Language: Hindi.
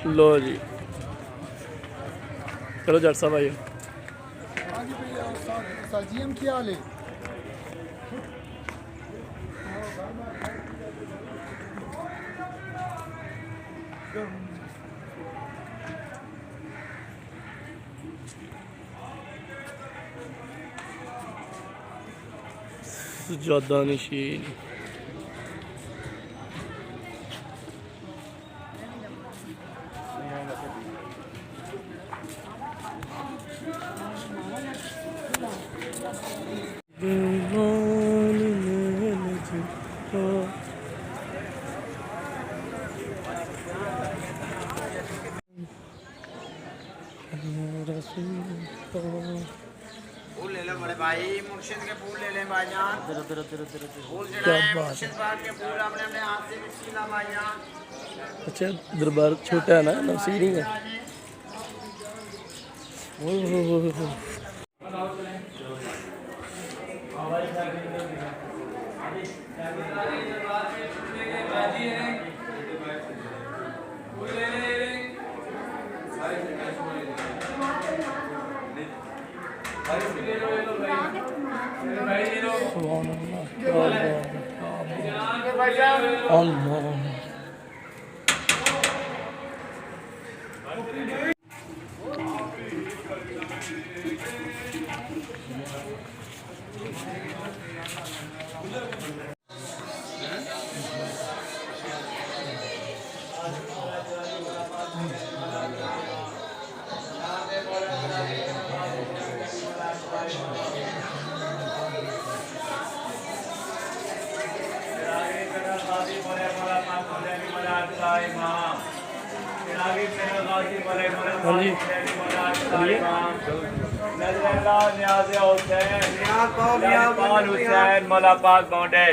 लो जी, चलो जट साहब आइए। जीएम क्या हाल है? सजादा नशीन फूल ले लो बड़े भाई, मुर्शिद के फूल ले लें भाईजान। फूल क्या चढ़ाए बात मुर्शिद है। पाक के फूल अपने अपने हाथ से बिस्मिल्लाह भाईजान। अच्छा दरबार छोटा है ना, नवसीरी है। ओह अल्लाह। हाँ जी हुसैन मौला पाक बाउंडे